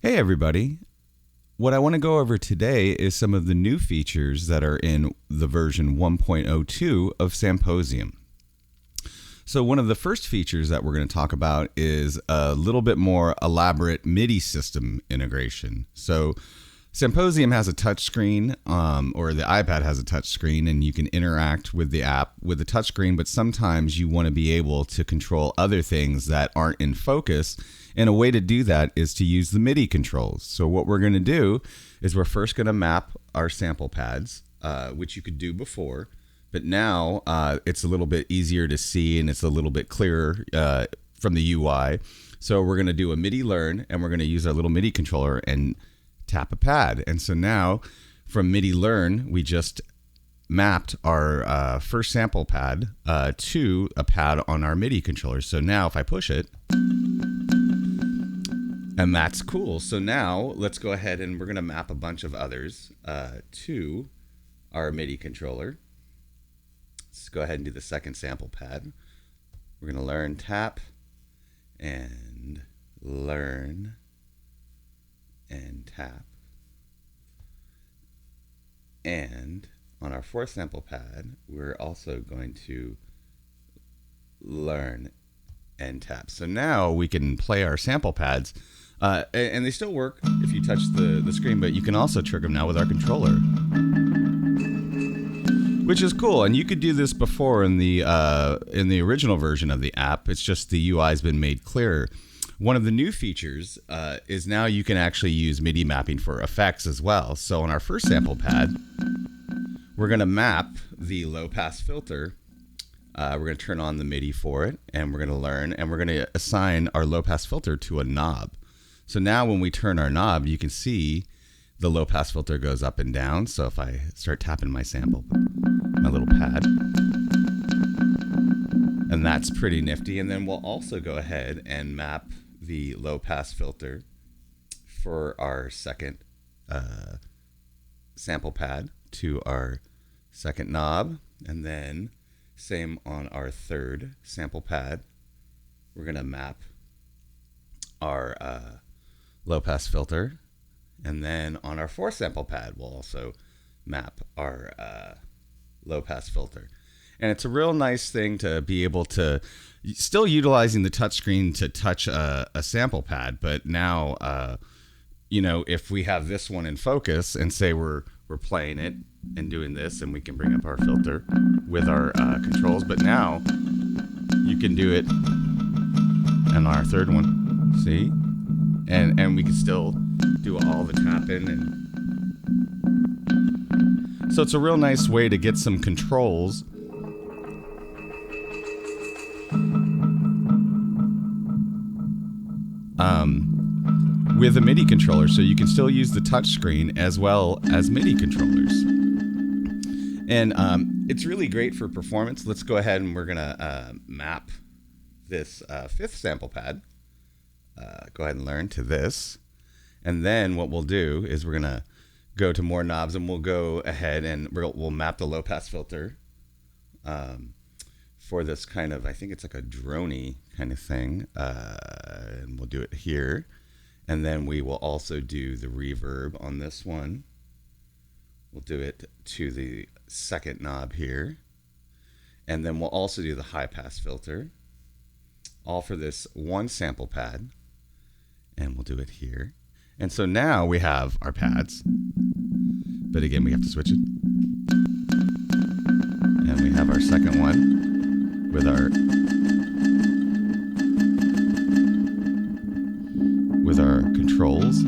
Hey everybody. What I want to go over today is some of the new features that are in the version 1.02 of Samposium. So one of the first features that we're going to talk about is a little bit more elaborate MIDI system integration. So Samposium has a touchscreen, or the iPad has a touchscreen, and you can interact with the app with the touchscreen, but sometimes you want to be able to control other things that aren't in focus, and a way to do that is to use the MIDI controls. So what we're going to do is we're first going to map our sample pads, which you could do before, but now it's a little bit easier to see and it's a little bit clearer from the UI. So we're going to do a MIDI learn, and we're going to use our little MIDI controller and tap a pad. And so now from MIDI learn, we just mapped our first sample pad to a pad on our MIDI controller. So now if I push it, and that's cool. So now let's go ahead and we're going to map a bunch of others to our MIDI controller. Let's go ahead and do the second sample pad. We're going to learn tap and learn and tap. And on our fourth sample pad, we're also going to learn and tap. So now we can play our sample pads, and they still work if you touch the screen, but you can also trigger them now with our controller, which is cool. And you could do this before in the original version of the app. It's just the UI has been made clearer. One of the new features is now you can actually use MIDI mapping for effects as well. So on our first sample pad, we're going to map the low pass filter. We're going to turn on the MIDI for it, and we're going to learn, and we're going to assign our low pass filter to a knob. So now when we turn our knob, you can see the low pass filter goes up and down. So if I start tapping my sample, my little pad, and that's pretty nifty. And then we'll also go ahead and map the low pass filter for our second sample pad to our second knob, and then same on our third sample pad. We're going to map our low pass filter, and then on our fourth sample pad we'll also map our low pass filter. And it's a real nice thing to be able to still utilizing the touchscreen to touch a sample pad, but now if we have this one in focus and say we're playing it and doing this, and we can bring up our filter with our controls, but now you can do it on our third one, see? And we can still do all the tapping, and so it's a real nice way to get some controls with a MIDI controller, so you can still use the touch screen as well as MIDI controllers. And it's really great for performance. Let's go ahead and we're gonna map this fifth sample pad. Go ahead and learn to this, and then what we'll do is we're gonna go to more knobs, and we'll go ahead and we'll map the low pass filter for this kind of, I think it's like a droney kind of thing, and we'll do it here. And then we will also do the reverb on this one. We'll do it to the second knob here. And then we'll also do the high pass filter, all for this one sample pad. And we'll do it here. And so now we have our pads, but again, we have to switch it. And we have our second one with our controls.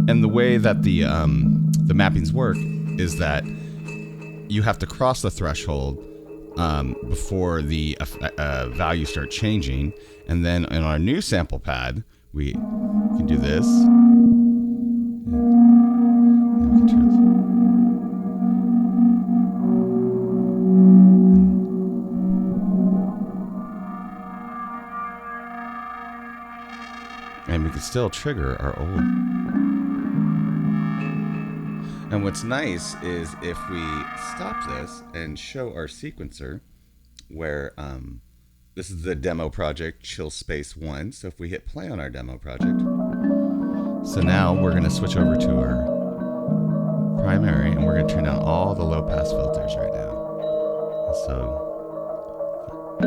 And the way that the mappings work is that you have to cross the threshold before the values start changing. And then in our new sample pad, we can do this. And we can turn this. And we can still trigger our old. And what's nice is if we stop this and show our sequencer, where this is the demo project Chill Space 1. So if we hit play on our demo project, so now we're going to switch over to our primary and we're going to turn down all the low pass filters right now. And so I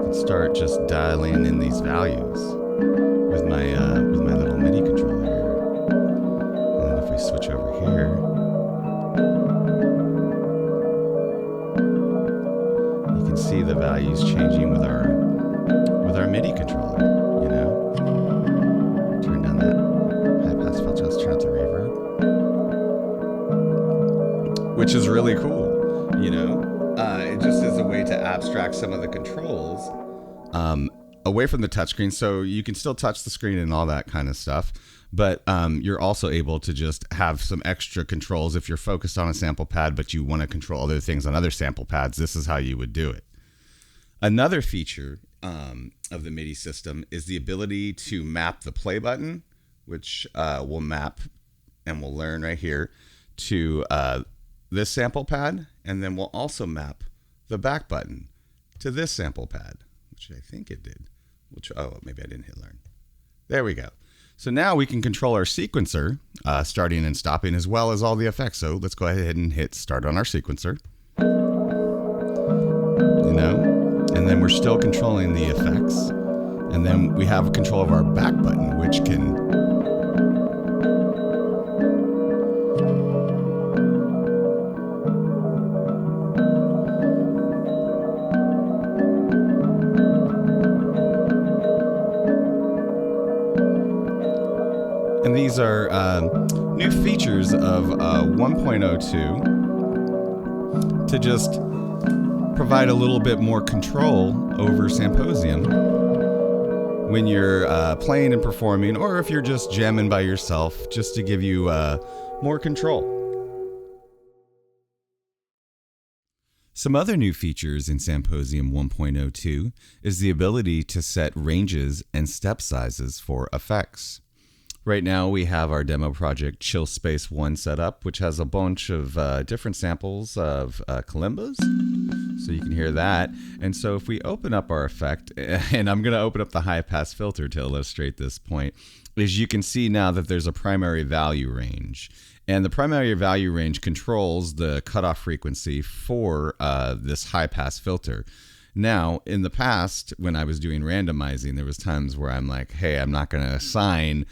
can start just dialing in these values with my little MIDI controller here. And then if we switch over here, you can see the values changing with our MIDI controller, you know. Turn down that high pass filter. Let's turn out the reverb, which is really cool, you know. It just is a way to abstract some of the controls away from the touchscreen, so you can still touch the screen and all that kind of stuff, but you're also able to just have some extra controls if you're focused on a sample pad but you want to control other things on other sample pads. This is how you would do it. Another feature of the MIDI system is the ability to map the play button, which we'll map and we'll learn right here to this sample pad, and then we'll also map the back button to this sample pad, which I think it did. Oh, maybe I didn't hit learn. There we go. So now we can control our sequencer, starting and stopping, as well as all the effects. So let's go ahead and hit start on our sequencer. You know, and then we're still controlling the effects. And then we have control of our back button, which can and these are new features of 1.02 to just provide a little bit more control over Samposium when you're playing and performing, or if you're just jamming by yourself, just to give you more control. Some other new features in Samposium 1.02 is the ability to set ranges and step sizes for effects. Right now we have our demo project Chill Space 1 set up, which has a bunch of different samples of kalimbas, so you can hear that. And so if we open up our effect, and I'm going to open up the high pass filter to illustrate this point, is you can see now that there's a primary value range. And the primary value range controls the cutoff frequency for this high pass filter. Now, in the past, when I was doing randomizing, there was times where I'm like, hey, I'm not going to assign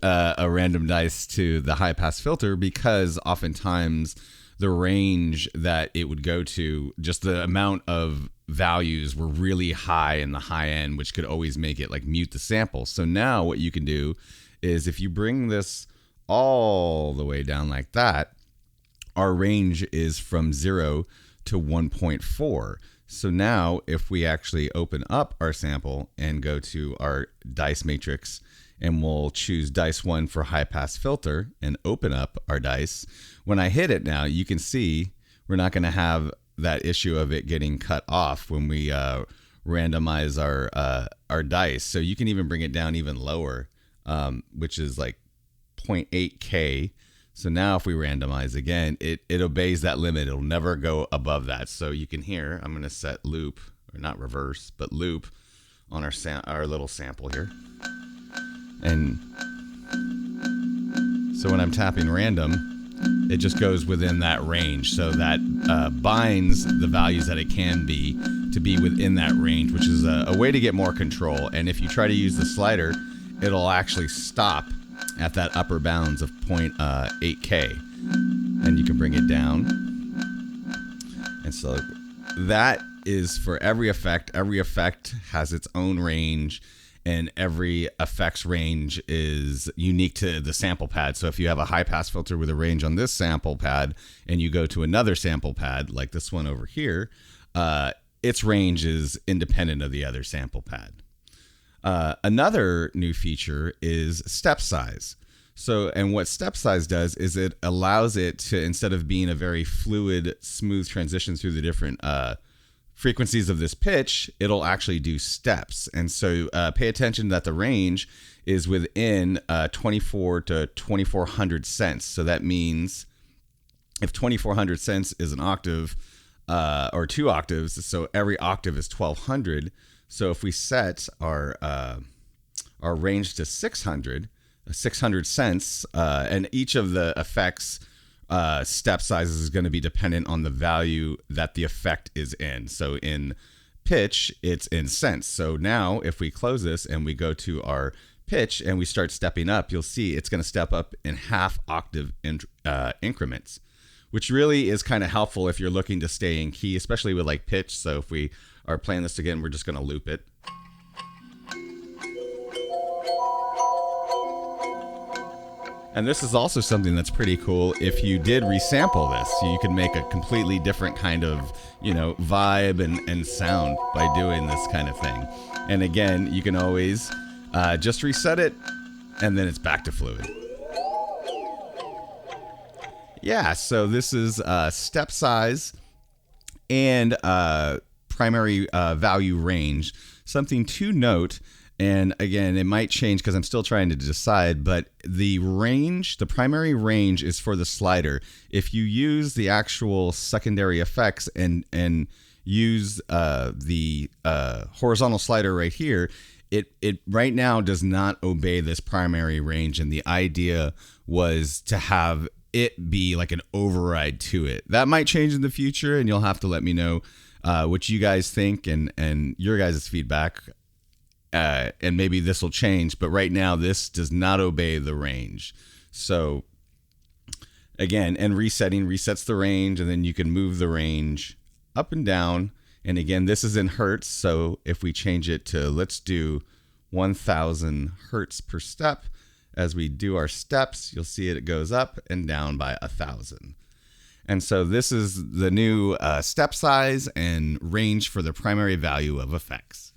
a random dice to the high pass filter, because oftentimes the range that it would go to, just the amount of values were really high in the high end, which could always make it like mute the sample. So now what you can do is if you bring this all the way down like that, our range is from 0 to 1.4. So now if we actually open up our sample and go to our dice matrix, and we'll choose dice 1 for high pass filter and open up our dice, when I hit it now, you can see we're not going to have that issue of it getting cut off when we randomize our dice. So you can even bring it down even lower, which is like 0.8K. So now if we randomize again, it obeys that limit. It'll never go above that. So you can hear, I'm going to set loop, or not reverse, but loop on our little sample here. And so when I'm tapping random, it just goes within that range. So that binds the values that it can be to be within that range, which is a way to get more control. And if you try to use the slider, it'll actually stop at that upper bounds of 0.8K. And you can bring it down. And so that is for every effect. Every effect has its own range, and every effects range is unique to the sample pad. So if you have a high pass filter with a range on this sample pad and you go to another sample pad like this one over here, its range is independent of the other sample pad. Another new feature is step size. So, and what step size does is it allows it to, instead of being a very fluid, smooth transition through the different frequencies of this pitch, it'll actually do steps. And so pay attention that the range is within 24 to 2400 cents. So that means if 2400 cents is an octave or 2 octaves, so every octave is 1200. So if we set our range to 600 cents, and each of the effects step sizes is going to be dependent on the value that the effect is in. So in pitch, it's in cents. So now if we close this and we go to our pitch and we start stepping up, you'll see it's going to step up in half octave increments, which really is kind of helpful if you're looking to stay in key, especially with like pitch. So if we are playing this again, we're just going to loop it. And this is also something that's pretty cool. If you did resample this, you could make a completely different kind of, vibe and sound by doing this kind of thing. And again, you can always just reset it, and then it's back to fluid. Yeah, so this is step size and primary value range. Something to note. And again, it might change because I'm still trying to decide, but the range, the primary range is for the slider. If you use the actual secondary effects and use the horizontal slider right here, it right now does not obey this primary range. And the idea was to have it be like an override to it. That might change in the future, and you'll have to let me know what you guys think and your guys' feedback. And maybe this will change, but right now this does not obey the range. So again, and resetting resets the range, and then you can move the range up and down. And again, this is in hertz. So if we change it to, let's do 1000 hertz per step, as we do our steps, you'll see it goes up and down by 1000. And so this is the new step size and range for the primary value of effects.